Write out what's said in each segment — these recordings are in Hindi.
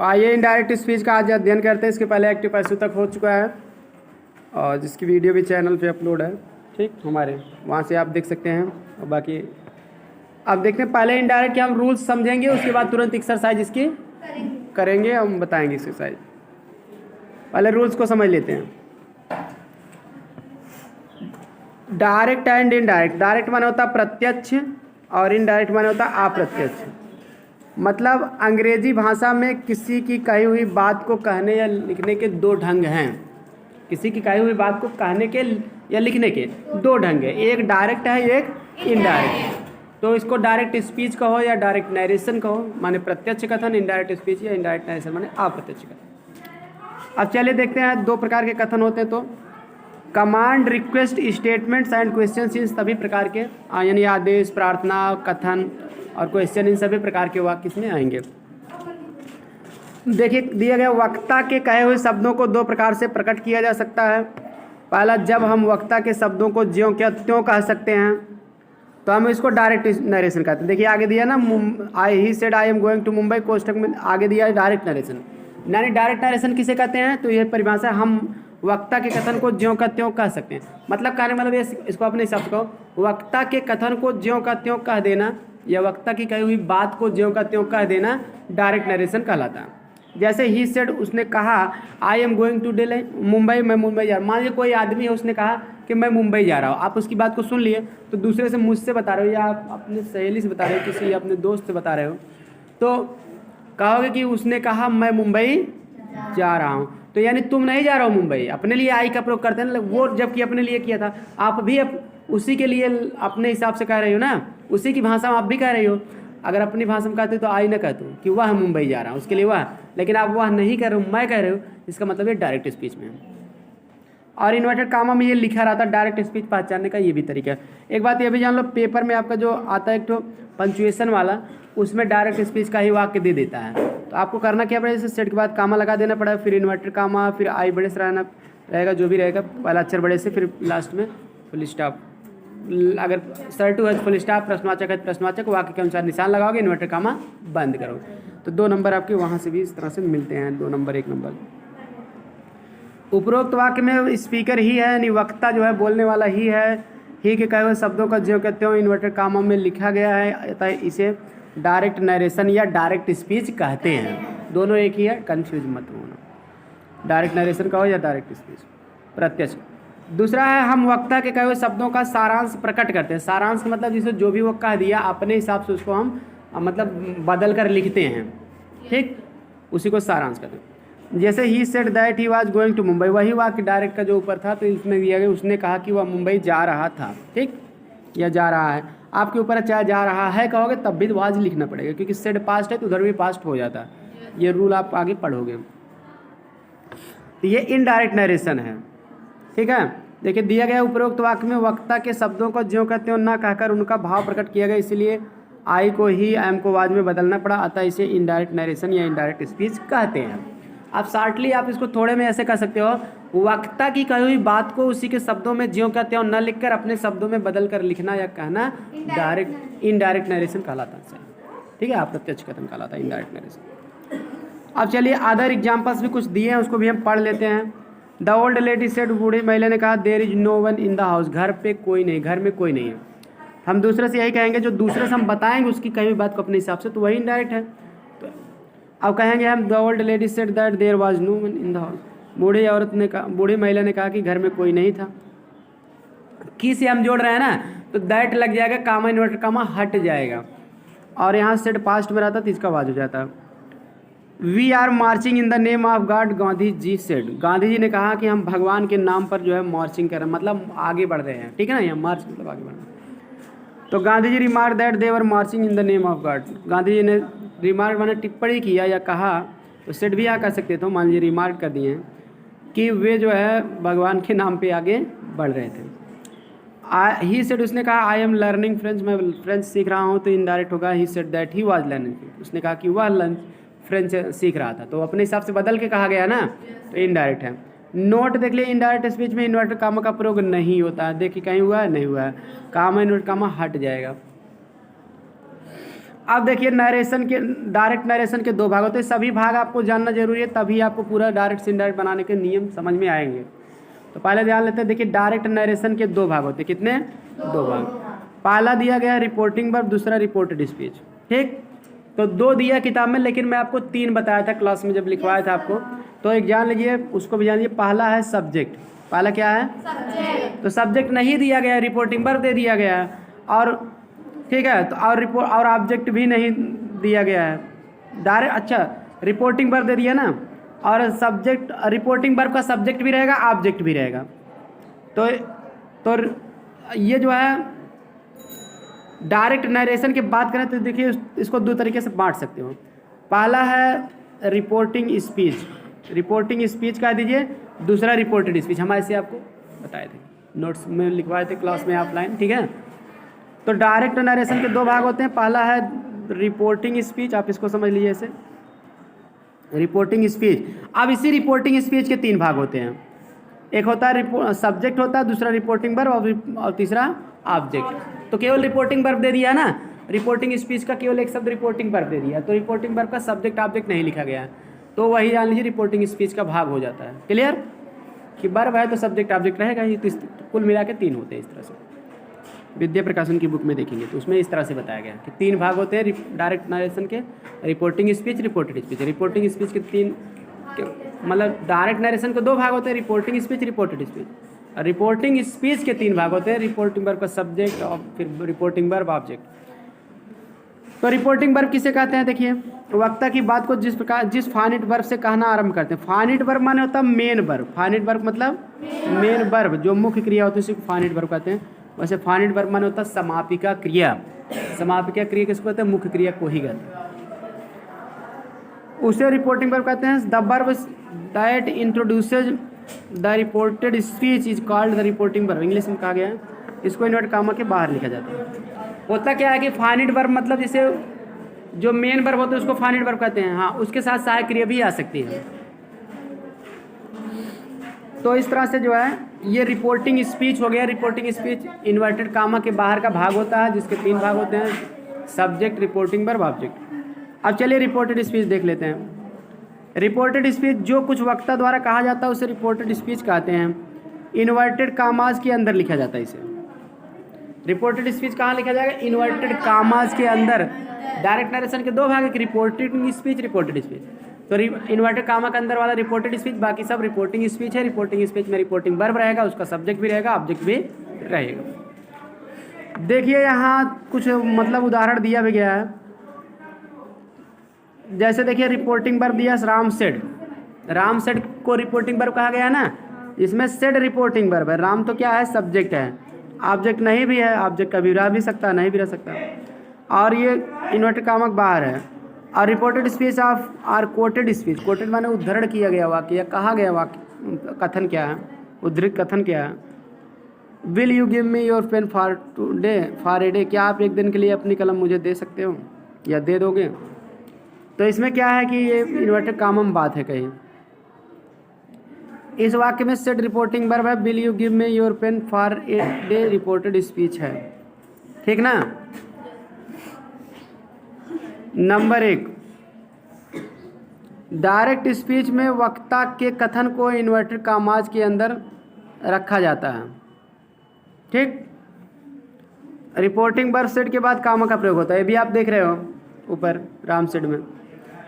आइए इनडायरेक्ट स्पीच का आज अध्ययन करते हैं। इसके पहले एक्टिव पैसिव तक हो चुका है और जिसकी वीडियो भी चैनल पे अपलोड है, ठीक, हमारे वहाँ से आप देख सकते हैं। और बाकी अब देखते हैं, पहले इनडायरेक्ट के हम रूल्स समझेंगे, उसके बाद तुरंत एक्सरसाइज इसकी करेंगे, हम बताएंगे एक्सरसाइज। पहले रूल्स को समझ लेते हैं। Direct and indirect. डायरेक्ट माने होता है प्रत्यक्ष और इनडायरेक्ट माने होता है अप्रत्यक्ष। मतलब अंग्रेजी भाषा में किसी की कही हुई बात को कहने या लिखने के दो ढंग हैं। किसी की कही हुई बात को कहने के या लिखने के दो ढंग है, एक डायरेक्ट है, एक इनडायरेक्ट। तो इसको डायरेक्ट स्पीच कहो या डायरेक्ट नरेशन कहो, माने प्रत्यक्ष कथन, इनडायरेक्ट स्पीच, या इनडायरेक्ट नरेशन माने अप्रत्यक्ष कथन। अब चलिए देखते हैं, दो प्रकार के कथन होते हैं। तो command, request, statements and question, इन सभी प्रकार के यानी आदेश, प्रार्थना, कथन और क्वेश्चन, इन सभी प्रकार के वाक्य इसमें आएंगे। देखिए, दिए गए वक्ता के कहे हुए शब्दों को दो प्रकार से प्रकट किया जा सकता है। पहला, जब हम वक्ता के शब्दों को ज्यों क्या त्यों कह सकते हैं तो हम इसको डायरेक्ट नरेशन कहते हैं। देखिए आगे दिया ना, he said I am going to Mumbai, कोष्टक में आगे दिया है डायरेक्ट नरेशन। यानी डायरेक्ट नरेशन किसे कहते हैं? तो यह परिभाषा, हम वक्ता के कथन को ज्यों का त्यों कह सकते हैं। मतलब कहने मतलब ये, इसको अपने हिसाब से कहो, वक्ता के कथन को ज्यों का त्यों कह देना या वक्ता की कही हुई बात को ज्यों का त्यों कह देना डायरेक्ट नरेशन कहलाता है। जैसे ही सेड, उसने कहा, I am going to Delhi, Mumbai, मैं मुंबई जा रहा हूँ। मान लीजिए कोई आदमी है, उसने कहा कि मैं मुंबई जा रहा हूँ। आप उसकी बात को सुन लिए, तो दूसरे से, मुझसे बता रहे हो या आप अपने सहेली से बता रहे हो, किसी अपने दोस्त से बता रहे हो, तो कहोगे कि उसने कहा मैं मुंबई जा रहा हूँ। तो यानी तुम नहीं जा रहे हो मुंबई, अपने लिए आई का प्रयोग करते हैं ना, वो जबकि अपने लिए किया था, आप भी उसी के लिए अपने हिसाब से कह रही हो ना, उसी की भाषा में आप भी कह रही हो। अगर अपनी भाषा में कहते हो तो आई ना कहते हो कि वह मुंबई जा रहा हूँ, उसके लिए वह, लेकिन आप वह नहीं कह रहे हो, मैं कह रहे हो, इसका मतलब ये डायरेक्ट स्पीच में है। और इन्वर्टेड कामा में ये लिखा रहता है, डायरेक्ट स्पीच पहचानने का ये भी तरीका है। एक बात ये भी जान लो, पेपर में आपका जो आता है एक तो पंचुएशन वाला, उसमें डायरेक्ट स्पीच का ही वाक्य दे देता है। तो आपको करना क्या पड़ेगा, जैसे सेट के बाद कामा लगा देना पड़ेगा, फिर इन्वर्टेड कामा, फिर आई बड़े से रहना रहेगा, जो भी रहेगा, पहला अक्षर बड़े से, फिर लास्ट में फुल स्टॉप। अगर सर्टू है फुल स्टॉप, प्रश्नवाचक है प्रश्नवाचक, वाक्य के अनुसार निशान लगाओगे, इन्वर्टेड कामा बंद करोगे। तो 2 नंबर आपके वहाँ से भी इस तरह से मिलते हैं, 2 नंबर 1 नंबर। उपरोक्त वाक्य में स्पीकर ही है, यानी वक्ता जो है बोलने वाला ही है, ही के कहे हुए शब्दों का ज्यों के त्यों इन्वर्टेड कामा में लिखा गया है, अतः इसे डायरेक्ट नरेशन या डायरेक्ट स्पीच कहते हैं। दोनों एक ही है, कंफ्यूज मत होना, डायरेक्ट नरेशन कहो या डायरेक्ट स्पीच, प्रत्यक्ष। दूसरा है, हम वक्ता के कहे हुए शब्दों का सारांश प्रकट करते हैं। सारांश का मतलब जिसे जो भी वो कह दिया, अपने हिसाब से उसको हम मतलब बदल कर लिखते हैं, ठीक, उसी को सारांश कहते हैं। जैसे he said that he was going to Mumbai, वही वाक्य डायरेक्ट का जो ऊपर था, तो इसमें दिया गया, उसने कहा कि वह मुंबई जा रहा था, ठीक, या जा रहा है। आपके ऊपर चाहे जा रहा है कहोगे तब भी वाज लिखना पड़ेगा, क्योंकि सेड पास्ट है तो उधर भी पास्ट हो जाता है। ये रूल आप आगे पढ़ोगे। तो ये इनडायरेक्ट नरेशन है, ठीक है। देखिए, दिया गया उपरोक्त वाक्य में वक्ता के शब्दों को ज्यों का त्यों ना कहकर उनका भाव प्रकट किया गया, इसलिए आई को ही एम को वाज में बदलना पड़ा, अतः इसे इनडायरेक्ट नरेशन या इनडायरेक्ट स्पीच कहते हैं। आप शार्टली आप इसको थोड़े में ऐसे कह सकते हो, वक्ता की कही हुई बात को उसी के शब्दों में ज्यों का त्यों न लिखकर अपने शब्दों में बदल कर लिखना या कहना डायरेक्ट इनडायरेक्ट नरेशन कहलाता है, ठीक है, अप्रत्यक्ष कथन कहलाता है इनडायरेक्ट नरेशन। अब चलिए अदर एग्जाम्पल्स भी कुछ दिए हैं, उसको भी हम पढ़ लेते हैं। द ओल्ड लेडी सेड, बूढ़ी महिला ने कहा, there is no one in the house, घर पे कोई नहीं, घर में कोई नहीं है। हम दूसरे से यही कहेंगे, जो दूसरे से हम बताएंगे उसकी कही हुई बात को अपने हिसाब से, तो वही इनडायरेक्ट है। तो अब कहेंगे हम, the old lady said that there was no one in the house, बूढ़ी औरत ने कहा, बूढ़ी महिला ने कहा कि घर में कोई नहीं था। की से हम जोड़ रहे हैं ना, तो दैट लग जाएगा, कामा इन्वर्टेड कामा हट जाएगा, और यहाँ सेड पास्ट में रहता तो इसका वाज हो जाता। We are marching in the name of God, Gandhi ji said, Gandhi ji ने कहा कि हम भगवान के नाम पर जो है मार्चिंग कर रहे हैं, मतलब आगे बढ़ रहे हैं, ठीक है ना, यहाँ मार्च मतलब आगे बढ़ना। तो Gandhi ji remark that they were marching in the name of God, Gandhi ji ने रिमार्क मैंने टिप्पणी किया या कहा, तो सेड भी यहाँ कर सकते थे, मान लीजिए रिमार्क कर दिए कि वे जो है भगवान के नाम पे आगे बढ़ रहे थे। ही सेड, उसने कहा, आई एम लर्निंग फ्रेंच, मैं फ्रेंच सीख रहा हूँ, तो इनडायरेक्ट होगा, ही said that he was learning, उसने कहा कि वह फ्रेंच सीख रहा था, तो अपने हिसाब से बदल के कहा गया ना, तो इनडायरेक्ट है। नोट देख लिए, इनडायरेक्ट स्पीच में इन्वर्टेड कामा का प्रयोग नहीं होता है। देखिए कहीं हुआ है, नहीं हुआ है, कामा इन्वर्टेड कामा हट जाएगा। अब देखिए नरेशन के, डायरेक्ट नरेशन के दो भाग होते हैं, सभी भाग आपको जानना जरूरी है, तभी आपको पूरा डायरेक्ट से इनडायरेक्ट बनाने के नियम समझ में आएंगे। तो पहले ध्यान लेते हैं, देखिए डायरेक्ट नरेशन के दो भाग होते हैं, कितने? दो भाग। पहला दिया गया रिपोर्टिंग वर्ब, दूसरा रिपोर्टेड स्पीच। ठीक, तो दो दिया किताब में, लेकिन मैं आपको तीन बताया था क्लास में जब लिखवाया था आपको, तो एक जान लीजिए, उसको भी जान लीजिए। पहला है सब्जेक्ट, पहला क्या है? सब्जेक्ट। तो सब्जेक्ट नहीं दिया गया, रिपोर्टिंग वर्ब दे दिया गया है, और ठीक है, तो और ऑब्जेक्ट भी नहीं दिया गया है डायरेक्ट। अच्छा, रिपोर्टिंग वर्ब दे दिया ना, और सब्जेक्ट, रिपोर्टिंग वर्ब का सब्जेक्ट भी रहेगा, ऑब्जेक्ट भी रहेगा। तो ये जो है डायरेक्ट नरेशन की बात करें तो देखिए इसको दो तरीके से बांट सकते हो। पहला है रिपोर्टिंग स्पीच, रिपोर्टिंग स्पीच कह दीजिए, दूसरा रिपोर्टेड स्पीच। हम ऐसे आपको बताए थे, नोट्स में लिखवाए थे क्लास में ऑफलाइन, ठीक है। तो डायरेक्ट नरेशन के दो भाग होते हैं, पहला है रिपोर्टिंग स्पीच, आप इसको समझ लीजिए ऐसे, रिपोर्टिंग स्पीच। अब इसी रिपोर्टिंग स्पीच के तीन भाग होते हैं, एक होता है सब्जेक्ट होता है, दूसरा रिपोर्टिंग वर्ब, और तीसरा ऑब्जेक्ट। तो केवल रिपोर्टिंग वर्ब दे दिया ना, रिपोर्टिंग स्पीच का केवल एक शब्द रिपोर्टिंग वर्ब दे दिया, तो रिपोर्टिंग वर्ब का सब्जेक्ट ऑब्जेक्ट नहीं लिखा गया है, तो वही जान लीजिए रिपोर्टिंग स्पीच का भाग हो जाता है। क्लियर कि वर्ब है तो सब्जेक्ट ऑब्जेक्ट रहेगा ही, तो कुल मिला के तीन होते हैं इस तरह से। विद्या प्रकाशन की बुक में देखेंगे तो उसमें इस तरह से बताया गया कि तीन भाग होते हैं डायरेक्ट नरेशन के, reporting speech, reported speech. Reporting speech के तीन, मतलब डायरेक्ट नरेशन के दो भाग होते हैं, reporting speech, reported speech. Reporting speech के तीन भाग होते हैं, रिपोर्टिंग वर्ब का सब्जेक्ट और फिर रिपोर्टिंग वर्ब ऑब्जेक्ट। तो रिपोर्टिंग वर्ब किसे कहते हैं? देखिए, वक्ता की बात को जिस प्रकार जिस फाइनिट वर्ब से कहना आरंभ करते हैं। फाइनिट वर्ब माने होता है मेन वर्ब, फाइनिट वर्ब मतलब मेन वर्ब, जो मुख्य क्रिया होती है उसी को फाइनिट वर्ब कहते हैं। वैसे फाइनिट वर्ब माने होता है समापिका क्रिया, समापिका क्रिया किसको कहते हैं? मुख्य क्रिया को ही कहते हैं, उसे रिपोर्टिंग वर्ब कहते हैं। The verb that इंट्रोड्यूसेज the reported speech is called the reporting verb, English में कहा गया है, इसको इन्वर्ट कामा के बाहर लिखा जाता है। होता क्या है कि फाइनिट वर्ब मतलब जैसे जो मेन वर्ब होता है उसको फाइनिट वर्ब कहते हैं, हाँ, उसके साथ सहायक क्रिया भी आ सकती है। तो इस तरह से जो है ये रिपोर्टिंग स्पीच हो गया। रिपोर्टिंग स्पीच इन्वर्टेड कामा के बाहर का भाग होता है, जिसके तीन भाग होते हैं, सब्जेक्ट, रिपोर्टिंग वर्ब, ऑब्जेक्ट। अब चलिए रिपोर्टेड स्पीच देख लेते हैं। रिपोर्टेड स्पीच जो कुछ वक्ता द्वारा कहा जाता है उसे रिपोर्टेड स्पीच कहते हैं। इन्वर्टेड कामाज के अंदर लिखा जाता है इसे। रिपोर्टेड स्पीच कहाँ लिखा जाएगा? इन्वर्टेड कामाज के अंदर। डायरेक्ट नरेशन के दो भाग, एक रिपोर्टेड स्पीच, रिपोर्टेड स्पीच। तो इन्वर्टेड कामा के अंदर वाला रिपोर्टेड स्पीच, बाकी सब रिपोर्टिंग स्पीच है। रिपोर्टिंग स्पीच में रिपोर्टिंग वर्ब रहेगा, उसका सब्जेक्ट भी रहेगा, ऑब्जेक्ट भी रहेगा। देखिए यहाँ कुछ मतलब उदाहरण दिया भी गया है, जैसे देखिए रिपोर्टिंग वर्ब दिया राम सेड, राम सेड को रिपोर्टिंग वर्ब कहा गया है ना, इसमें सेड रिपोर्टिंग वर्ब है। राम तो क्या है? सब्जेक्ट है, ऑब्जेक्ट नहीं भी है, ऑब्जेक्ट कभी रह भी सकता है, नहीं भी रह सकता, और ये इन्वर्टेड कामा के बाहर है। और reported speech of or quoted speech, quoted माने उद्धरण किया गया वाक्य या कहा गया वाक्य, कथन क्या है, उद्धृत कथन क्या है। Will you give me your pen for today for a day, क्या आप एक दिन के लिए अपनी कलम मुझे दे सकते हो या दे दोगे? तो इसमें क्या है कि ये इन्वर्टेड कामा में बात है कहीं। इस वाक्य में सेड रिपोर्टिंग वर्ब है, will you give me your pen for a day reported speech है, ठीक ना। नंबर 1, डायरेक्ट स्पीच में वक्ता के कथन को इन्वर्टेड कामाज के अंदर रखा जाता है, ठीक। रिपोर्टिंग वर्ब सेड के बाद कामा का प्रयोग होता है, ये भी आप देख रहे हो ऊपर राम सेड में।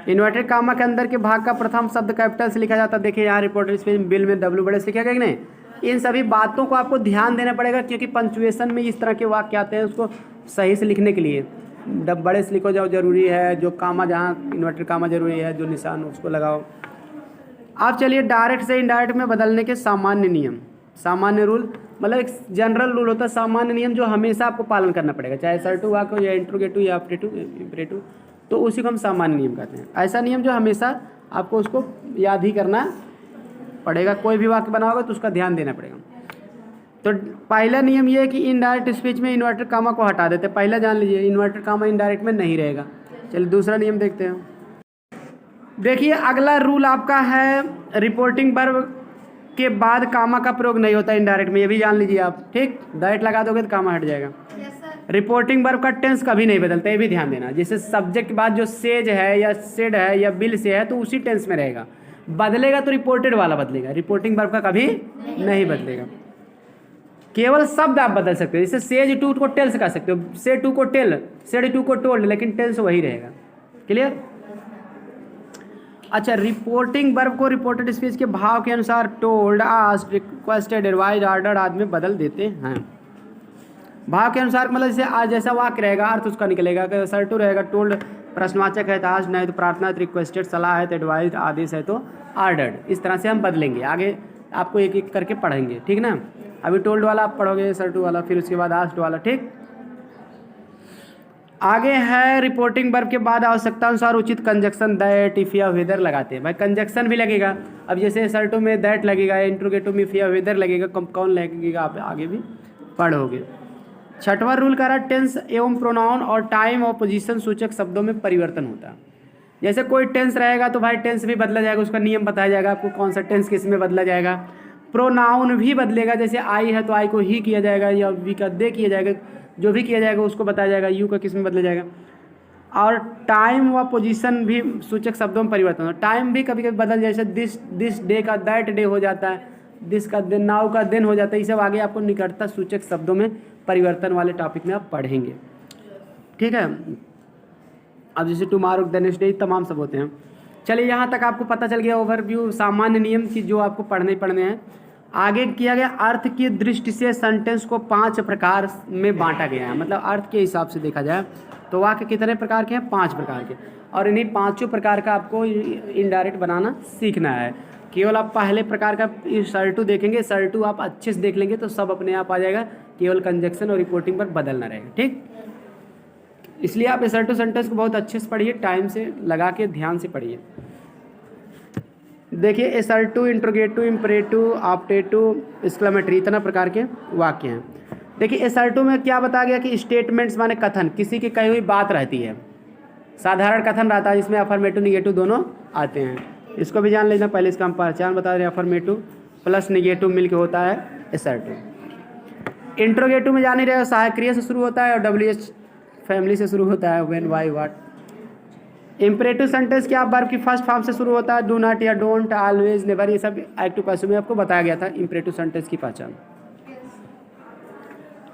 इन्वर्टेड कामा के अंदर के भाग का प्रथम शब्द कैपिटल से लिखा जाता है। देखिए यहाँ रिपोर्टेड स्पीच बिल में डब्ल्यू बड़े से लिखा गया कि नहीं। इन सभी बातों को आपको ध्यान देना पड़ेगा, क्योंकि पंचुएशन में इस तरह के वाक्य आते हैं, उसको सही से लिखने के लिए बड़े से लिखो जाओ जरूरी है, जो कामा जहाँ इन्वर्टेड कामा जरूरी है, जो निशान उसको लगाओ। अब चलिए डायरेक्ट से इनडायरेक्ट में बदलने के सामान्य नियम, सामान्य रूल, मतलब एक जनरल रूल होता है, सामान्य नियम जो हमेशा आपको पालन करना पड़ेगा, चाहे असर्टिव वाक्य हो या इंट्रोगेटिव या इंपरेटिव, तो उसी को हम सामान्य नियम कहते हैं। ऐसा नियम जो हमेशा आपको उसको याद ही करना पड़ेगा, कोई भी वाक्य बनाओगे तो उसका ध्यान देना पड़ेगा। तो पहला नियम ये है कि इनडायरेक्ट स्पीच में इन्वर्टेड कामा को हटा देते हैं, पहला जान लीजिए, इन्वर्टेड कामा इनडायरेक्ट में नहीं रहेगा। चलिए दूसरा नियम देखते हैं। देखिए अगला रूल आपका है रिपोर्टिंग वर्ब के बाद कामा का प्रयोग नहीं होता इनडायरेक्ट में, ये भी जान लीजिए आप, ठीक। डायरेक्ट लगा दोगे तो कामा हट जाएगा। रिपोर्टिंग वर्ब का टेंस कभी नहीं बदलता, ये भी ध्यान देना। जैसे सब्जेक्ट के बाद जो सेज है या सेड है या बिल से है तो उसी टेंस में रहेगा, बदलेगा तो रिपोर्टेड वाला बदलेगा, रिपोर्टिंग वर्ब का कभी नहीं बदलेगा। केवल शब्द आप बदल सकते हो, जैसे सेज टू को टेल से कह सकते हो, से टू को टेल, सेड टू को टोल्ड, लेकिन टेंस वही रहेगा। क्लियर? अच्छा, रिपोर्टिंग वर्ब को रिपोर्टेड स्पीच के भाव के अनुसार told, asked, requested, advise, ordered आदि में बदल देते हैं। भाव के अनुसार मतलब जैसे आज जैसा वाक्य रहेगा अर्थ उसका निकलेगा, कि सर टू रहेगा टोल्ड प्रश्नवाचक है तो आस्क्ड, नहीं तो प्रार्थना, तो रिक्वेस्टेड सलाह है, तो एडवाइज आदेश है तो ऑर्डर्ड। इस तरह से हम बदलेंगे, आगे आपको एक एक करके पढ़ेंगे, ठीक ना। अभी टोल्ड वाला आप पढ़ोगे, सर टू वाला, फिर उसके बाद आस्क्ड वाला, ठीक। आगे है रिपोर्टिंग वर्ब के बाद आवश्यकता अनुसार उचित कंजक्शन दैट, इफ या वेदर लगाते हैं। भाई कंजक्शन भी लगेगा, अब जैसे सर टू में दैट लगेगा, इंट्रोगेटिव में इफ या वेदर लगेगा, कौन लगेगा आप आगे भी पढ़ोगे। छठवां रूल कह रहा है टेंस एवं प्रोनाउन और टाइम और पोजीशन सूचक शब्दों में परिवर्तन होता है। जैसे कोई टेंस रहेगा तो भाई टेंस भी बदला जाएगा, उसका नियम बताया जाएगा आपको, कौन सा टेंस किस में बदला जाएगा। प्रोनाउन भी बदलेगा, जैसे आई है तो आई को ही किया जाएगा, या वी का दे किया जाएगा, जो भी किया जाएगा उसको बताया जाएगा, यू का किस में बदला जाएगा। और टाइम व पोजीशन भी सूचक शब्दों में परिवर्तन होता है। टाइम भी कभी कभी बदल, जैसे दिस डे का दैट डे हो जाता है, दिस का दिन, नाउ का दिन हो जाता है। ये सब आगे आपको निकटता सूचक शब्दों में परिवर्तन वाले टॉपिक में आप पढ़ेंगे, ठीक है। अब जैसे टुमारो, द नेक्स्ट डे, तमाम सब होते हैं। चलिए यहाँ तक आपको पता चल गया ओवरव्यू, सामान्य नियम की जो आपको पढ़ने हैं। आगे किया गया अर्थ की दृष्टि से सेंटेंस को 5 प्रकार में बांटा गया है, मतलब अर्थ के हिसाब से देखा जाए तो वाक्य कितने प्रकार के हैं, 5 प्रकार के। और इन्हीं 5 प्रकार का आपको इनडायरेक्ट बनाना सीखना है। केवल आप पहले प्रकार का सर टू देखेंगे, सर टू आप अच्छे से देख लेंगे तो सब अपने आप आ जाएगा, केवल कंजक्शन और रिपोर्टिंग पर बदलना रहेगा, ठीक। इसलिए आप सर टू सेंटेंस को बहुत अच्छे से पढ़िए, टाइम से लगा के ध्यान से पढ़िए। देखिए assertive, interrogative, imperative, optative, exclamatory, इतना प्रकार के वाक्य हैं। देखिए एसर्टिव में क्या बताया गया कि स्टेटमेंट्स माने कथन, किसी की कही हुई बात रहती है। साधारण कथन रहता है जिसमें अफर्मेटिव निगेटिव दोनों आते हैं, इसको भी जान लेना। पहले इसका हम पहचान बता रहे हैं, अफर्मेटिव प्लस निगेटिव मिलके होता है एसर्टिव। इंट्रोगेटिव में जान ही रहे, सहायक क्रिया से शुरू होता है और WH फैमिली से शुरू होता है, when, why, what. Imperative sentence क्या वर्ब की फर्स्ट फॉर्म से शुरू होता है, डू नॉट या डोंट, ऑलवेज, नेवर, ये सब एक्टिव पैसिव में आपको बताया गया था इम्परेटिव सेंटेंस की पहचान।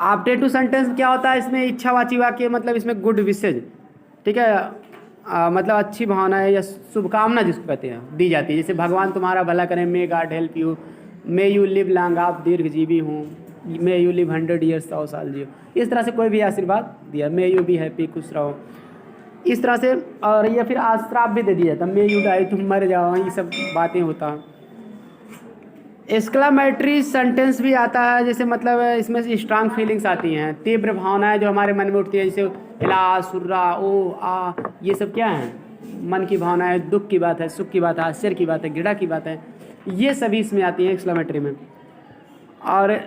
ऑप्टेटिव सेंटेंस क्या होता है, इसमें इच्छावाची वाक्य, मतलब इसमें गुड विशेज, ठीक है, मतलब अच्छी भावना है या शुभकामना जिसको कहते हैं दी जाती है। जैसे भगवान तुम्हारा भला करें, may God help you, may you live long, आप दीर्घजीवी हूँ, मे यू लिव 100 ईयर्स, 100 साल जियो, इस तरह से कोई भी आशीर्वाद दिया, मे यू बी हैप्पी, खुश रहो, इस तरह से। और या फिर आश्राप भी दे दिया था, मे यू डाई, तुम मर जाओ, ये सब बातें होता। एक्सक्लेमेटरी सेंटेंस भी आता है, जैसे मतलब इसमें से स्ट्रांग फीलिंग्स आती हैं, तीव्र भावनाएं जो हमारे मन में उठती है, जैसे इला, सुर्रा, ओ, आ, ये सब क्या है, मन की भावनाएं, दुख की बात है, सुख की बात है, आश्चर्य की बात है, घृणा की बात है, ये सभी इसमें आती हैं एक्सक्लेमेटरी में। और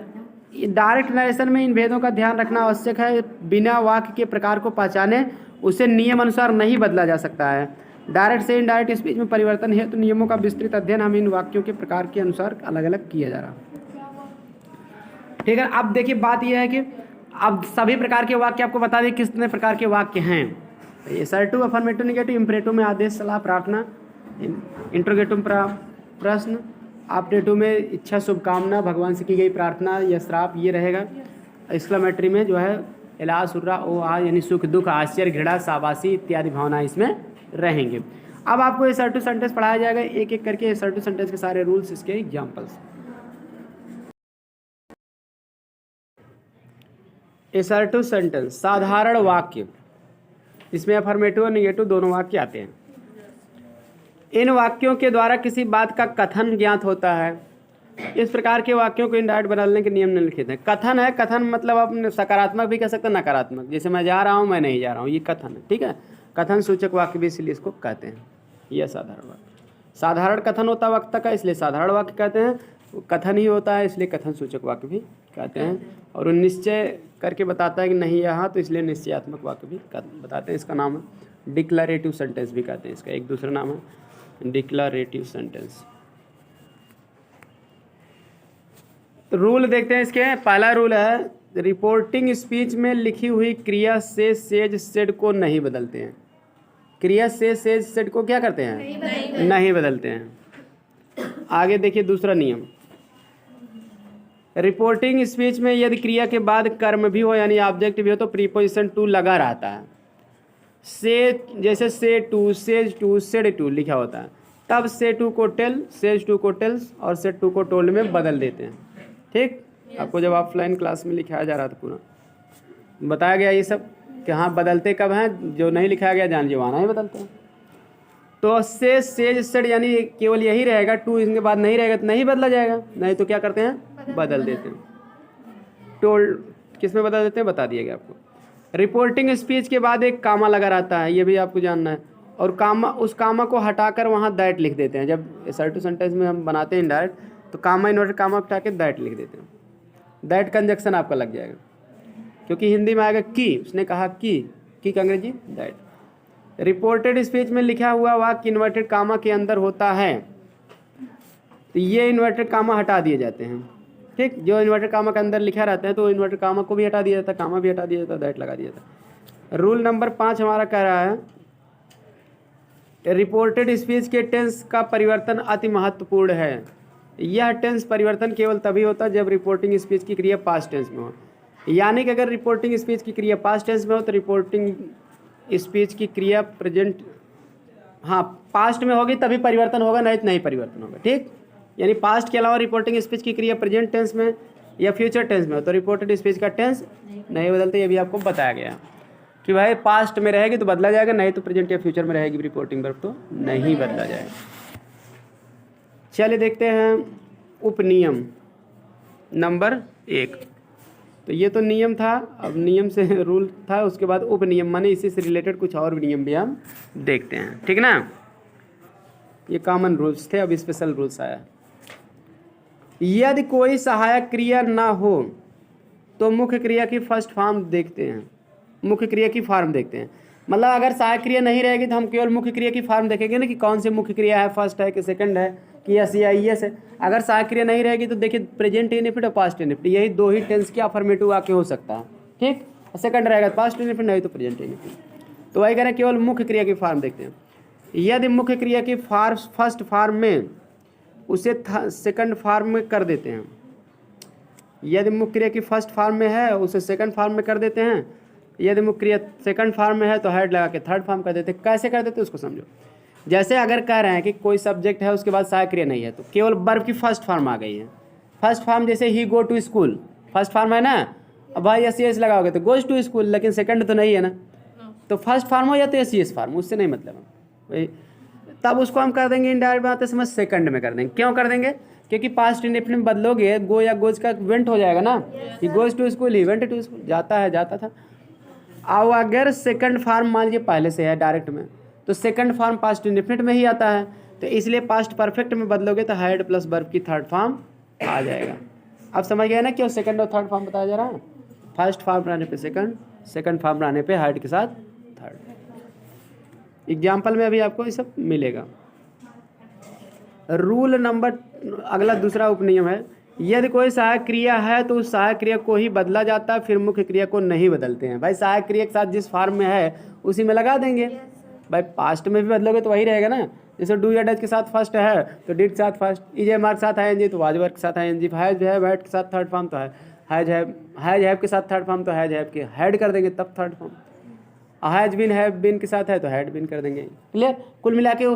डायरेक्ट नरेशन में इन भेदों का ध्यान रखना आवश्यक है। बिना वाक्य के प्रकार को पहचाने उसे नियम अनुसार नहीं बदला जा सकता है। डायरेक्ट से इनडायरेक्ट स्पीच में परिवर्तन है तो नियमों का विस्तृत अध्ययन हमें इन वाक्यों के प्रकार के अनुसार अलग अलग किया जा रहा, ठीक है। अब देखिए बात यह है कि अब सभी प्रकार के वाक्य आपको बता दें कितने प्रकार के वाक्य हैं। असर्टिव, अफर्मेटिव, निगेटिव, इम्परेटिव में आदेश, सलाह, प्रार्थना, इंट्रोगेटिव प्रश्न, ऑप्टेटिव में इच्छा, शुभकामना, भगवान से की गई प्रार्थना या श्राप, ये रहेगा। एक्सक्लेमेटरी में जो है इला, सुर्रा, ओ, आ, यानी सुख, दुख, आश्चर्य, घृणा, शाबाशी इत्यादि भावनाएं इसमें रहेंगे। अब आपको असर्टिव सेंटेंस पढ़ाया जाएगा एक एक करके, असर्टिव सेंटेंस के सारे रूल्स, इसके एग्जांपल्स। असर्टिव सेंटेंस साधारण वाक्य, इसमें अफर्मेटिव और निगेटिव दोनों वाक्य आते हैं। इन वाक्यों के द्वारा किसी बात का कथन ज्ञात होता है। इस प्रकार के वाक्यों को इनडायरेक्ट बदलने के नियम निम्नलिखित हैं। कथन है, कथन मतलब आप सकारात्मक भी कह सकते हैं, नकारात्मक, जैसे मैं जा रहा हूँ, मैं नहीं जा रहा हूँ, ये कथन है, ठीक है। कथन सूचक वाक्य भी इसलिए इसको कहते हैं। यह साधारण वाक्य, साधारण कथन होता है वक्ता का, इसलिए साधारण वाक्य कहते हैं। कथन ही होता है इसलिए कथन सूचक वाक्य भी कहते हैं। और निश्चय करके बताता है कि नहीं यहाँ, तो इसलिए निश्चयात्मक वाक्य भी बताते हैं। इसका नाम है डिक्लेरेटिव सेंटेंस भी कहते हैं, इसका एक दूसरा नाम है डिक्लेरेटिव सेंटेंस। रूल देखते हैं इसके। पहला रूल है रिपोर्टिंग स्पीच में लिखी हुई क्रिया से सेज सेड को नहीं बदलते हैं। क्रिया से सेज सेड को क्या करते हैं? नहीं बदलते हैं। आगे देखिए दूसरा नियम, रिपोर्टिंग स्पीच में यदि क्रिया के बाद कर्म भी हो यानी ऑब्जेक्ट भी हो तो प्रीपोजिशन टू लगा रहता है। से जैसे say to, says to, said to लिखा होता है, तब से टू को टेल, सेज टू को टेल्स और सेड टू को टोल्ड में बदल देते हैं। ठीक, आपको जब ऑफलाइन क्लास में लिखाया जा रहा था पूरा बताया गया ये सब कि हाँ बदलते कब हैं, जो नहीं लिखाया गया जान वहाँ नहीं बदलते हैं। तो से सेज सेड यानी केवल यही रहेगा, टू इनके बाद नहीं रहेगा तो नहीं बदला जाएगा, नहीं तो क्या करते हैं? बदल देते हैं। टोल्ड किस में बदल देते हैं बता दिया गया आपको। रिपोर्टिंग स्पीच के बाद एक कामा लगा रहता है, ये भी आपको जानना है, और कामा उस कामा को हटाकर वहाँ दैट लिख देते हैं। जब असर्टिव सेंटेंस में हम बनाते हैं इनडायरेक्ट तो कामा इन्वर्टेड कामा हटा के दैट लिख देते हैं। दैट कंजक्शन आपका लग जाएगा, क्योंकि हिंदी में आएगा की, उसने कहा की का अंग्रेजी दैट। रिपोर्टेड स्पीच में लिखा हुआ वाक्य इन्वर्टेड कामा के अंदर होता है तो ये इन्वर्टेड कामा हटा दिए जाते हैं। ठीक, जो इन्वर्टेड कामा के अंदर लिखा रहता है तो इन्वर्टेड कामा को भी हटा दिया जाता है, कामा भी हटा दिया जाता है, दैट लगा दिया जाता है। रूल नंबर 5 हमारा कह रहा है रिपोर्टेड स्पीच के टेंस का परिवर्तन अति महत्वपूर्ण है। यह टेंस परिवर्तन केवल तभी होता है जब रिपोर्टिंग स्पीच की क्रिया पास्ट टेंस में हो, यानी कि अगर रिपोर्टिंग स्पीच की क्रिया पास्ट टेंस में हो तो रिपोर्टिंग स्पीच की क्रिया प्रेजेंट पास्ट में होगी तभी परिवर्तन होगा, नहीं तो नहीं परिवर्तन होगा। ठीक, यानी पास्ट के अलावा रिपोर्टिंग स्पीच की क्रिया प्रेजेंट टेंस में या फ्यूचर टेंस में हो तो रिपोर्टेड स्पीच का टेंस नहीं बदलते। ये भी आपको बताया गया कि भाई पास्ट में रहेगी तो बदला जाएगा, नहीं तो प्रेजेंट या फ्यूचर में रहेगी रिपोर्टिंग वर्ब तो नहीं बदला जाएगा। चलिए देखते हैं उपनियम नंबर 1। तो ये तो नियम था, अब नियम से रूल था, उसके बाद उपनियम माने इसी से रिलेटेड कुछ और नियम भी हम देखते हैं। ठीक ना, ये कॉमन रूल्स थे, अब स्पेशल रूल्स आया। यदि कोई सहायक क्रिया ना हो तो मुख्य क्रिया की फर्स्ट फॉर्म देखते हैं, मुख्य क्रिया की फॉर्म देखते हैं। मतलब अगर सहायक क्रिया नहीं रहेगी तो हम केवल मुख्य क्रिया की फॉर्म देखेंगे ना कि कौन सी मुख्य क्रिया है, फर्स्ट है कि सेकंड है कि यस या यस है। अगर सहायक क्रिया नहीं रहेगी तो देखिए प्रेजेंट इनडेफिनिट और पास्ट इनडेफिनिट, यही दो ही टेंस की अफर्मेटिव वाक्य हो सकता है। ठीक, सेकंड रहेगा पास्ट इनडेफिनिट, नहीं तो प्रेजेंट इनडेफिनिट। तो वही करें केवल मुख्य क्रिया की फॉर्म देखते हैं। यदि मुख्य क्रिया की फर्स्ट फॉर्म में उसे सेकंड फॉर्म में कर देते हैं, यदि मुख्य क्रिया की फर्स्ट फॉर्म में है उसे सेकंड फॉर्म में कर देते हैं, यदि मुख्य क्रिया सेकंड फॉर्म में है तो हेड लगा के थर्ड फॉर्म कर देते हैं। कैसे कर देते हैं उसको समझो। जैसे अगर कह रहे हैं कि कोई सब्जेक्ट है उसके बाद सहायक क्रिया नहीं है तो केवल वर्ब की फर्स्ट फॉर्म आ गई है। फर्स्ट फॉर्म जैसे ही go to school, first form है ना, अब भाई एस सी एस लगाओगे तो गोज टू स्कूल, लेकिन सेकंड तो नहीं है ना, तो फर्स्ट फॉर्म हो या तो एस सी एस फॉर्म, उससे नहीं मतलब भाई, तब उसको हम कर देंगे इनडायरेक्ट बात है समझ, सेकंड में कर देंगे। क्यों कर देंगे? क्योंकि पास्ट इंडेफिनिट में बदलोगे गो या गोज का वेंट हो जाएगा ना, कि goes to school he went to school, जाता है जाता था। अब अगर सेकंड फॉर्म मान लीजिए पहले से है डायरेक्ट में तो सेकंड फॉर्म पास्ट इंडेफिनिट में ही आता है, तो इसलिए पास्ट परफेक्ट में बदलोगे तो हैड प्लस वर्ब की थर्ड फॉर्म आ जाएगा। अब समझ गए ना क्यों सेकंड और थर्ड फॉर्म बताया जा रहा है। फर्स्ट फॉर्म रहने पे सेकंड, सेकंड फॉर्म रहने पे हैड के साथ थर्ड। एग्जाम्पल में अभी आपको ये सब मिलेगा। रूल नंबर अगला दूसरा उपनियम है, यदि कोई सहायक क्रिया है तो उस सहायक क्रिया को ही बदला जाता है, फिर मुख्य क्रिया को नहीं बदलते हैं। भाई सहायक क्रिया के साथ जिस फॉर्म में है उसी में लगा देंगे। भाई पास्ट में भी बदलोगे तो वही रहेगा ना, जैसे डू या डज के साथ फर्स्ट है तो डिड के साथ फर्स्ट, इज ए मार्क के साथ आईएनजी तो वाज वर्क के साथ आईएनजी, हैज हैव हैड के साथ थर्ड फॉर्म तो है हैज हैव के साथ थर्ड फॉर्म तो हैज हैव के हैड कर देंगे तब third form, has been have been के साथ है तो हैड बीन कर देंगे। क्लियर? कुल मिला के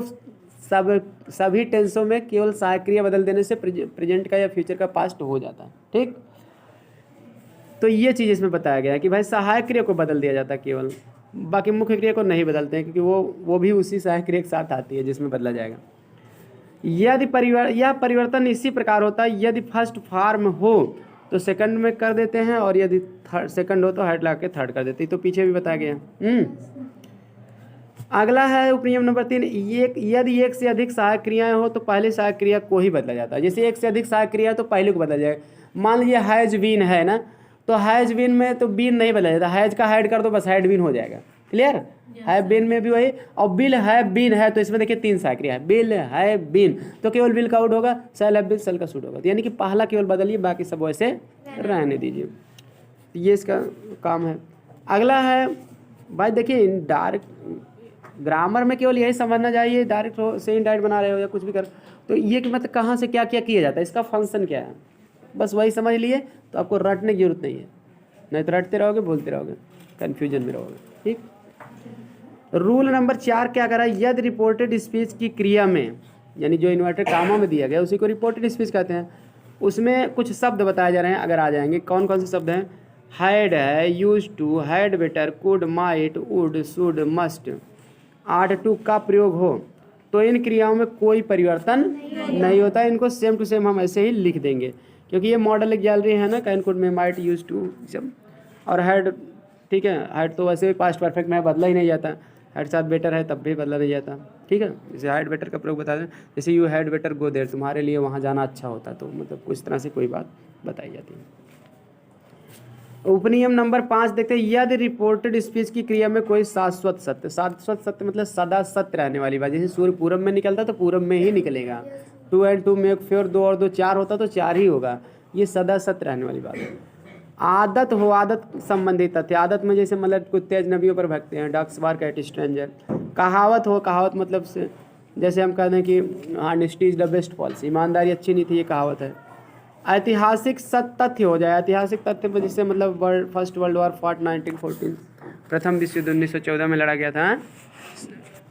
सभी टेंसों में केवल सहायक क्रिया बदल देने से प्रेजेंट का या फ्यूचर का पास्ट हो जाता है। ठीक, तो ये चीज़ इसमें बताया गया है कि भाई सहायक क्रिया को बदल दिया जाता है केवल, बाकी मुख्य क्रिया को नहीं बदलते हैं क्योंकि वो भी उसी सहायक क्रिया के साथ आती है जिसमें बदला जाएगा। यदि यह परिवर्तन इसी प्रकार होता है, यदि फर्स्ट फॉर्म हो तो सेकंड में कर देते हैं और यदि थर्ड सेकंड हो तो हेड ला के थर्ड कर देते हैं। तो पीछे भी बताया गया। अगला है उपनियम नंबर 3, यदि एक से अधिक सहायक क्रियाएं हो तो पहले सहायक क्रिया को ही बदला जाता है। जैसे एक से अधिक सहायक क्रिया तो पहले को बदला जाएगा। मान लीजिए हैज बीन है ना, तो हैज बीन में तो बीन नहीं बदला जाता, हैज का हेड कर दो बस हैड बीन हो जाएगा। क्लियर? हैव बीन में भी वही, और बिल हैव बीन है तो इसमें देखिए 3 सहायक क्रिया है, बिल हैव बीन तो केवल बिल का आउट होगा, सेल हैव बीन सेल का शूट होगा, तो यानी कि पहला केवल बदलिए बाकी सब वैसे रहने दीजिए। तो ये इसका काम है। अगला है भाई देखिए डायरेक्ट, ग्रामर में केवल यही समझना चाहिए डायरेक्ट हो से इनडायरेक्ट बना रहे हो या कुछ भी कर, तो ये कि मतलब कहाँ से क्या क्या किया जाता है, इसका फंक्शन क्या है, बस वही समझ लिए तो आपको रटने की जरूरत नहीं है, नहीं तो रटते रहोगे बोलते रहोगे कन्फ्यूजन में रहोगे। ठीक। रूल नंबर 4 क्या करा, यदि रिपोर्टेड स्पीच की क्रिया में, यानी जो इन्वर्टेड कामों में दिया गया उसी को रिपोर्टेड स्पीच कहते हैं, उसमें कुछ शब्द बताए जा रहे हैं, अगर आ जाएंगे कौन कौन से शब्द हैं, हैड है, use to, had better, could, might, would, should, must, ought to का प्रयोग हो तो इन क्रियाओं में कोई परिवर्तन नहीं होता। इनको सेम टू सेम हम ऐसे ही लिख देंगे क्योंकि ये मॉडल गैलरी है ना, कैन, कुड में, माइट, यूज टू सब, और हैड, ठीक है, हैड तो वैसे भी पास्ट परफेक्ट में बदला ही नहीं जाता, हैड साथ बेटर है तब भी बदला नहीं जाता। ठीक है, जैसे हैड बेटर का प्रयोग बता दें, जैसे you had better go there, तुम्हारे लिए वहाँ जाना अच्छा होता, तो मतलब कुछ तरह से कोई बात बताई जाती है। उपनियम नंबर 5 देखते हैं, यदि रिपोर्टेड स्पीच की क्रिया में कोई शाश्वत सत्य, शाश्वत सत्य मतलब सदा सत्य रहने वाली बात, जैसे सूर्य पूरब में निकलता तो पूरब में ही निकलेगा, 2 and 2 मेक 4, 2 और 2 4 होता तो 4 ही होगा, ये सदा सत्य रहने वाली बात है। आदत हो, आदत संबंधित तथ्य, आदत में जैसे मतलब कुत्ते अजनबियों पर भगते हैं, डॉग्स बार्क एट स्ट्रेंजर। कहावत हो, कहावत मतलब से जैसे हम कहते हैं कि honesty is the best policy, ईमानदारी अच्छी नहीं थी, ये कहावत है। ऐतिहासिक तथ्य हो जाए, ऐतिहासिक तथ्य पर जिससे मतलब फर्स्ट वर्ल्ड वॉर फॉट 1914, प्रथम विश्व युद्ध 1914 में लड़ा गया था,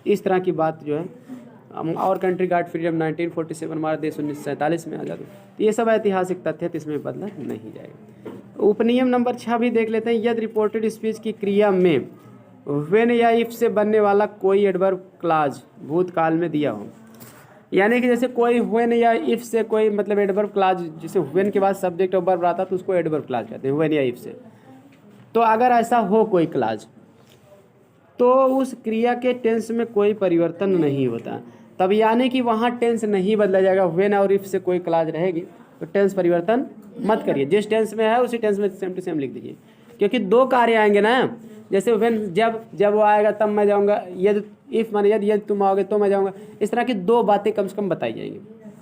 इस तरह की बात जो है। और कंट्री गार्ड फ्रीडम 1947, हमारा देश 1947 में आज़ाद हुआ, ये सब ऐतिहासिक तथ्य है, तो इसमें बदला नहीं जाएगा। उपनियम नंबर 6 भी देख लेते हैं, यदि रिपोर्टेड स्पीच की क्रिया में व्हेन या इफ से बनने वाला कोई एडवर्ब क्लॉज भूतकाल में दिया हो, यानी कि जैसे कोई व्हेन या इफ से कोई मतलब एडवर्ब क्लॉज, जैसे व्हेन के बाद सब्जेक्ट और वर्ब आता तो उसको एडवर्ब क्लॉज कहते हैं, व्हेन या इफ से। तो अगर ऐसा हो कोई क्लॉज तो उस क्रिया के टेंस में कोई परिवर्तन नहीं होता, तब यानी कि वहाँ टेंस नहीं बदला जाएगा। व्हेन और इफ से कोई क्लॉज रहेगी तो टेंस परिवर्तन मत करिए, जिस टेंस में है उसी टेंस में सेम टू सेम लिख दीजिए, क्योंकि 2 कार्य आएंगे ना, जैसे व्हेन जब वो आएगा तब मैं जाऊँगा, यदि इफ माने यदि तुम आओगे तो मैं जाऊँगा, इस तरह की 2 बातें कम से कम बताई जाएंगी।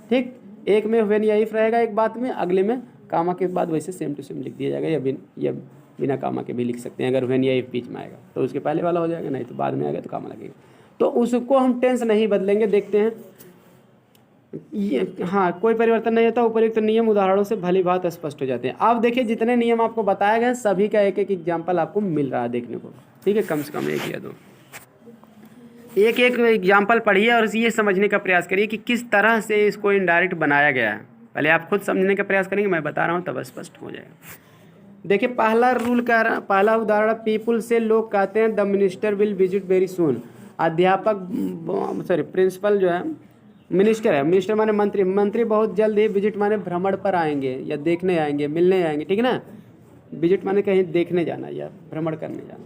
ठीक, एक में व्हेन या इफ रहेगा एक बात में, अगले में कामा के बाद वैसे सेम टू सेम लिख दिया जाएगा, या बिना कामा के भी लिख सकते हैं। अगर व्हेन या इफ बीच में आएगा तो उसके पहले वाला हो जाएगा, नहीं तो बाद में आएगा तो कामा लगेगा, तो उसको हम टेंस नहीं बदलेंगे। देखते हैं ये, हाँ कोई परिवर्तन नहीं होता, उपयुक्त नियम उदाहरणों से भली बात स्पष्ट हो जाते हैं। अब देखिए जितने नियम आपको बताए गए सभी का एक एक एग्जाम्पल आपको मिल रहा है देखने को, ठीक है, कम से कम 1 या 2, एक एक एग्जाम्पल पढ़िए और ये समझने का प्रयास करिए कि किस तरह से इसको इनडायरेक्ट बनाया गया है। पहले आप खुद समझने का प्रयास करेंगे, मैं बता रहा हूँ तब स्पष्ट हो जाएगा। देखिए पहला रूल कह रहा, पहला उदाहरण, पीपुल से लोग कहते हैं the minister will visit very soon, अध्यापक प्रिंसिपल जो है मिनिस्टर है, मिनिस्टर माने मंत्री, मंत्री बहुत जल्द ही, विजिट माने भ्रमण पर आएंगे या देखने आएंगे, मिलने आएंगे, ठीक है ना, विजिट माने कहीं देखने जाना या भ्रमण करने जाना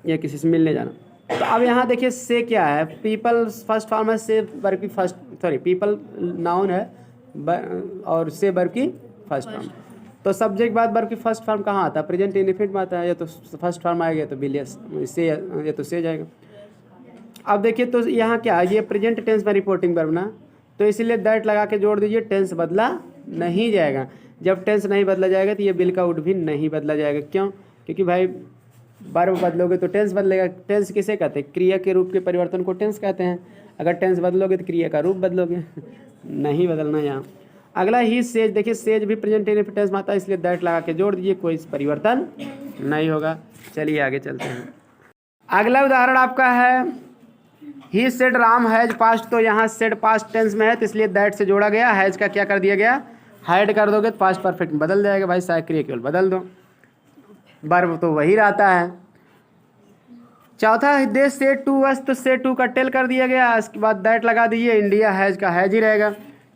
या किसी से मिलने जाना। तो अब यहाँ देखिए से क्या है, पीपल फर्स्ट फॉर्म है, से वर्ब की पीपल नाउन है और से वर्ब की फर्स्ट फॉर्म, तो सब्जेक्ट बाद वर्ब की फर्स्ट फॉर्म कहाँ आता है, प्रेजेंट इंडेफिनिट में आता है, या तो फर्स्ट फॉर्म आएगा तो विल से, या तो से जाएगा। अब देखिए तो यहाँ क्या है, ये प्रेजेंट टेंस में रिपोर्टिंग वर्ब ना, तो इसीलिए दैट लगा के जोड़ दीजिए, टेंस बदला नहीं जाएगा। जब टेंस नहीं बदला जाएगा तो ये विल का वुड भी नहीं बदला जाएगा। क्यों? क्योंकि भाई वर्ब बदलोगे तो टेंस बदलेगा। टेंस किसे कहते हैं? क्रिया के रूप के परिवर्तन को टेंस कहते हैं। अगर टेंस बदलोगे तो क्रिया का रूप बदलोगे, नहीं बदलना यहाँ। अगला ही सेज, देखिए सेज भी प्रेजेंट टेंस में आता है, इसलिए दैट लगा के जोड़ दीजिए, कोई परिवर्तन नहीं होगा। चलिए आगे चलते हैं। अगला उदाहरण आपका है he said Ram has past, तो यहाँ सेड पास्ट टेंस में है तो इसलिए दैट से जोड़ा गया, हैज का क्या कर दिया गया, हैड कर दोगे तो पास्ट परफेक्ट में बदल जाएगा। भाई सारे क्रिया केवल बदल दो, वर्ब तो वही रहता है। चौथा दे से टू अस, तो से टू का टेल कर दिया गया, इसके बाद दैट लगा दीजिए, इंडिया हैज का हैज ही रहेगा,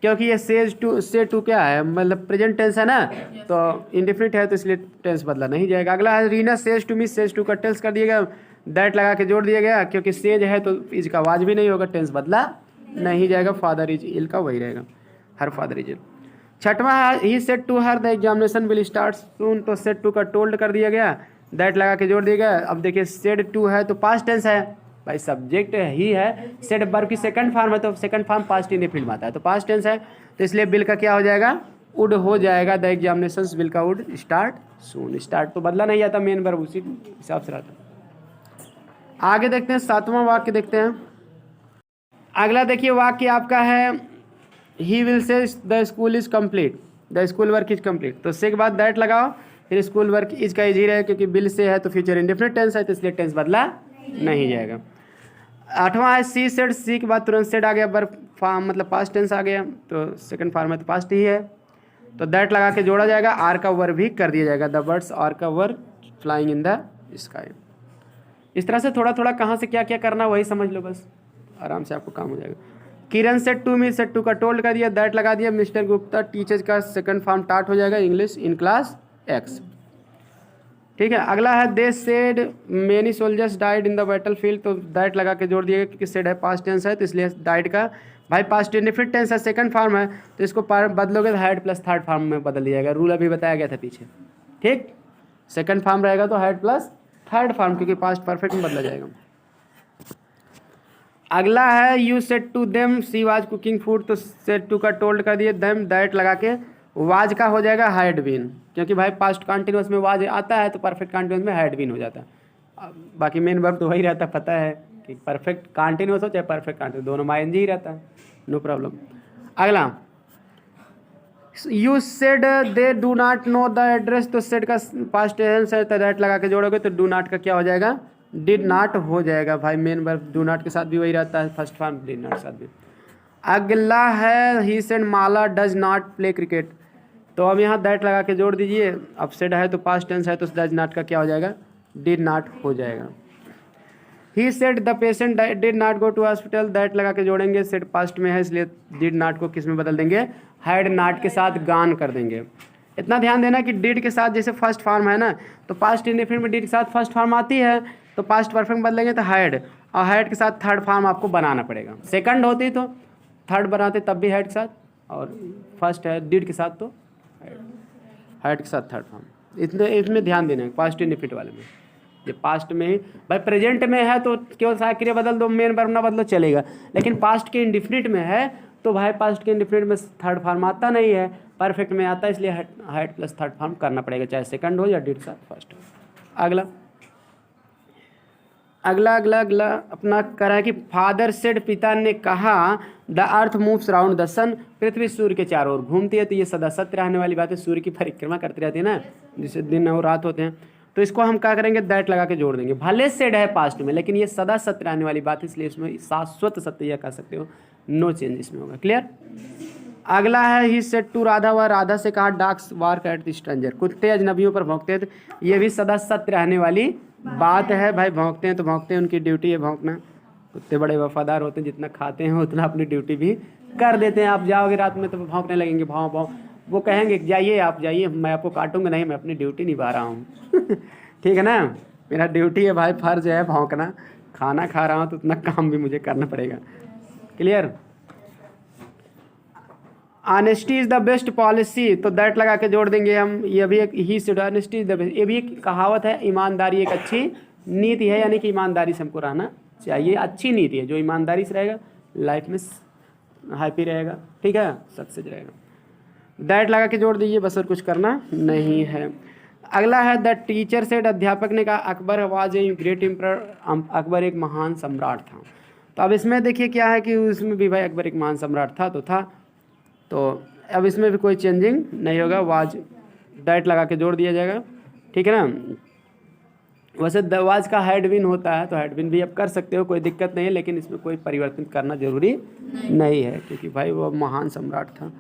क्योंकि ये सेज टू से टू क्या है, मतलब प्रेजेंट टेंस है ना, तो इंडिफिनिट है तो इसलिए टेंस बदला नहीं जाएगा। अगला है Reena says to me, says to का टेल्स कर दिया गया, दैट लगा के जोड़ दिया गया, क्योंकि सेज है तो इज का आवाज भी नहीं होगा, टेंस बदला नहीं जाएगा। फादर इज इल का वही रहेगा, हर फादर इज इल। छठवां है he said to her the examination will start soon, तो सेड टू का टोल्ड कर दिया गया, दैट लगा के जोड़ दिया गया। अब देखिए सेड टू है तो पास्ट टेंस है, भाई सब्जेक्ट ही है, सेड वर्ब की सेकंड फॉर्म है तो सेकंड फॉर्म पास्ट इंडेफिनिट में आता है, तो पास्ट टेंस है तो इसलिए बिल का क्या हो जाएगा, वुड हो जाएगा, द एग्जामिनेशंस विल का वुड स्टार्ट सून। स्टार्ट तो बदला नहीं जाता, मेन वर्ब उसी हिसाब से रहता। आगे देखते हैं 7वां वाक्य देखते हैं। अगला देखिए वाक्य आपका है he will say the school is complete, the school work is complete. तो से के बाद दैट लगाओ, फिर स्कूल वर्क इज का इजी रहे क्योंकि बिल से है तो फ्यूचर इंडेफिनिट टेंस है तो इसलिए टेंस बदला नहीं जाएगा। 8वां है सी सेड, सी के बाद तुरंत सेड आ गया, वर्ब फॉर्म मतलब पास्ट टेंस आ गया, तो सेकंड फॉर्म है तो पास्ट ही है, तो दैट लगा के जोड़ा जाएगा। आर का वर्ब भी कर दिया जाएगा, द बर्ड्स आर का verb flying in the sky. इस तरह से थोड़ा थोड़ा कहाँ से क्या क्या करना वही समझ लो, बस आराम से आपको काम हो जाएगा। Kiran said to me, said to का टोल्ड कर दिया, दैट लगा दिया। मिस्टर गुप्ता टीचर्स का सेकंड फॉर्म टाट हो जाएगा, इंग्लिश इन क्लास एक्स। ठीक है, अगला है they said many soldiers died in the battle field, तो दैट लगा के जोड़ दिएगा क्योंकि सेड है पास्ट टेंस है तो इसलिए डाइड का भाई पास्ट इंडेफिनिट टेंस है, सेकंड फॉर्म है तो इसको बदलोगे तो हैड प्लस थर्ड फॉर्म में बदल दिया जाएगा। रूल अभी बताया गया था पीछे। ठीक, सेकंड फॉर्म रहेगा तो हैड प्लस थर्ड फॉर्म क्योंकि पास्ट परफेक्ट में बदला जाएगा। अगला है you said to them she was cooking food, तो सेड टू का टोल्ड कर दिए, देम दैट लगा के वाज का हो जाएगा हैड बीन, क्योंकि भाई पास्ट कॉन्टिन्यूस में वाज आता है तो परफेक्ट कॉन्टिन्यूस में हैड बीन हो जाता है। बाकी मेन वर्ब तो वही रहता, पता है कि परफेक्ट कॉन्टिन्यूस हो चाहे परफेक्ट कॉन्टिन्यूस, दोनों माइंजी ही रहता है, नो प्रॉब्लम। अगला you said they do not know the address, तो सेड का पास्ट टेंस है तो दैट लगा के जोड़ोगे तो डू नॉट का क्या हो जाएगा, डिड नॉट हो जाएगा। भाई मेन वर्ब डू नॉट के साथ भी वही रहता है, फर्स्ट फॉर्म डिड नॉट के साथ भी। अगला है he said Mala does not play cricket, तो अब यहाँ दैट लगा के जोड़ दीजिए। अब सेड है तो पास्ट टेंस है तो डज नॉट का क्या हो जाएगा, डिड नॉट हो जाएगा। He said the patient did not go to hospital, that लगा के जोड़ेंगे, सेड पास्ट में है इसलिए डिड नॉट को किस में बदल देंगे, हैड नॉट के साथ गान कर देंगे। इतना ध्यान देना कि डिड के साथ जैसे फर्स्ट फॉर्म है ना, तो पास्ट इंडेफिनिट में डिड के साथ फर्स्ट फॉर्म आती है तो पास्ट परफेक्ट बदलेंगे तो हैड, और हैड के साथ थर्ड फॉर्म आपको बनाना पड़ेगा। सेकंड होती तो थर्ड बनाते तब भी हैड के साथ, और फर्स्ट है डिड के साथ तो हैड के साथ थर्ड फॉर्म। इसमें ध्यान देना है पास्ट इंडेफिनिट वाले में। ये पास्ट में ही भाई प्रेजेंट में है तो केवल सहायक क्रिया बदल दो, मेन वर्ब ना बदलो चलेगा, लेकिन पास्ट के इंडेफिनिट में है तो भाई पास्ट के इंडेफिनिट में थर्ड फॉर्म आता नहीं है, परफेक्ट में आता है, इसलिए हैड प्लस थर्ड फॉर्म करना पड़ेगा, चाहे सेकंड हो या डिड के साथ फर्स्ट हो। अगला अपना करा है कि फादर सेड, पिता ने कहा, the earth moves round the sun, पृथ्वी सूर्य के चारों ओर घूमती है, तो ये सदा सत्य रहने वाली बात है, सूर्य की परिक्रमा करती रहती है ना, जिससे दिन और रात होते हैं, तो इसको हम क्या करेंगे, दैट लगा के जोड़ देंगे। भले सेड है पास्ट में लेकिन ये सदा सत्य रहने वाली बात है, इसलिए इसमें शाश्वत सत्य यह कह सकते हो, नो चेंज इसमें होगा। क्लियर। अगला है ही सेड टू राधा, व राधा से कहा dogs bark at the stranger, कुत्ते अजनबियों पर भौंकते हैं, तो ये भी सदा सत्य रहने वाली बात है। भाई भौंकते हैं तो भौंकते हैं, उनकी ड्यूटी है भौंकना, कुत्ते बड़े वफादार होते हैं, जितना खाते हैं उतना अपनी ड्यूटी भी कर देते हैं। आप जाओगे रात में तो भौंकने लगेंगे, भाव भाव, वो कहेंगे जाइए आप जाइए, मैं आपको काटूंगा नहीं, मैं अपनी ड्यूटी निभा रहा हूँ ठीक है ना, मेरा ड्यूटी है भाई, फर्ज है भौंकना, खाना खा रहा हूँ तो उतना काम भी मुझे करना पड़ेगा। Clear. Honesty is the best policy, तो दैट लगा के जोड़ देंगे हम, ये भी एक he said, honesty is the best, ये भी एक कहावत है, ईमानदारी एक अच्छी नीति है, यानी कि ईमानदारी से हमको रहना चाहिए, अच्छी नीति है, जो ईमानदारी से रहेगा लाइफ में हैप्पी रहेगा, ठीक है, सक्सेस रहेगा। दैट लगा के जोड़ दीजिए, बस और कुछ करना नहीं है। अगला है द टीचर सेड, अध्यापक ने कहा Akbar was a great emperor, Akbar एक महान सम्राट था। तो अब इसमें देखिए क्या है कि उसमें भी भाई अकबर एक महान सम्राट था तो था, तो अब इसमें भी कोई चेंजिंग नहीं होगा, वाज दैट लगा के जोड़ दिया जाएगा, ठीक है ना। वैसे द वाज का हैड बीन होता है तो हैड बीन भी आप कर सकते हो, कोई दिक्कत नहीं है, लेकिन इसमें कोई परिवर्तन करना जरूरी नहीं है क्योंकि भाई वो महान सम्राट था,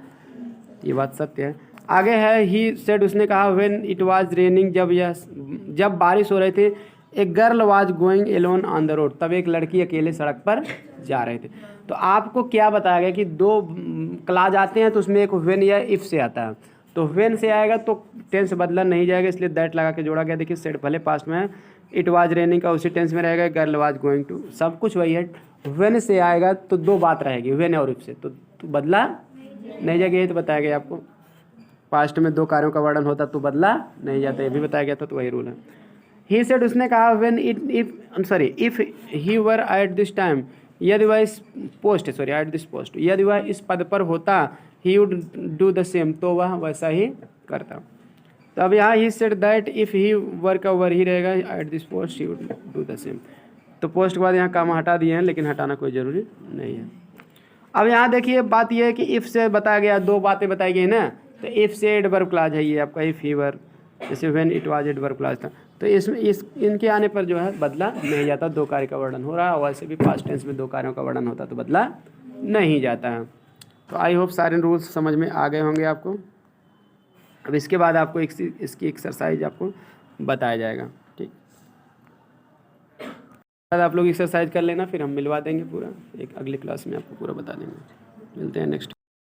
ये बात सत्य है। आगे है ही सेड, उसने कहा व्हेन इट वाज रेनिंग, जब बारिश हो रही थी, एक girl was going alone on the road, तब एक लड़की अकेले सड़क पर जा रहे थे। तो आपको क्या बताया गया कि दो क्लाज आते हैं तो उसमें एक व्हेन या इफ़ से आता है, तो व्हेन से आएगा तो टेंस बदला नहीं जाएगा, इसलिए दैट लगा के जोड़ा गया। देखिए सेड भले पास्ट में है, इट वाज रेनिंग का उसी टेंस में रहेगा, गर्ल वाज गोइंग टू, सब कुछ वही है। व्हेन से आएगा तो दो बात रहेगी, व्हेन और इफ से, तो बदला नहीं जाएगा, यही तो बताया गया आपको। पास्ट में दो कार्यों का वर्णन होता तो बदला नहीं जाता, ये भी बताया गया था, तो वही रूल है। ही सेड, उसने कहा when if he were at this time, यदि वह इस पोस्ट एट दिस पोस्ट, यदि वह इस पद पर होता, he would do the same, तो वह वैसा ही करता। तो अब यहाँ he said that if he work over ही रहेगा at this post he would do the same. तो पोस्ट के बाद यहाँ काम हटा दिए हैं, लेकिन हटाना कोई ज़रूरी नहीं है। अब यहाँ देखिए बात ये है कि इफ़ से बताया गया, दो बातें बताई गई ना। तो इफ़ से एडवर्ब क्लॉज है ये आपका, इफ़ ही वर, जैसे when it was adverb clause था। तो इसमें इनके आने पर जो है बदला नहीं जाता, दो कार्य का वर्णन हो रहा है। वैसे भी पास्ट टेंस में दो कार्यों का वर्णन होता तो बदला नहीं जाता है। तो आई होप सारे रूल्स समझ में आ गए होंगे आपको। अब इसके बाद आपको इसकी एक्सरसाइज आपको बताया जाएगा, ठीक। आप लोग एक्सरसाइज कर लेना, फिर हम मिलवा देंगे पूरा, एक अगली क्लास में आपको पूरा बता देंगे। मिलते हैं नेक्स्ट।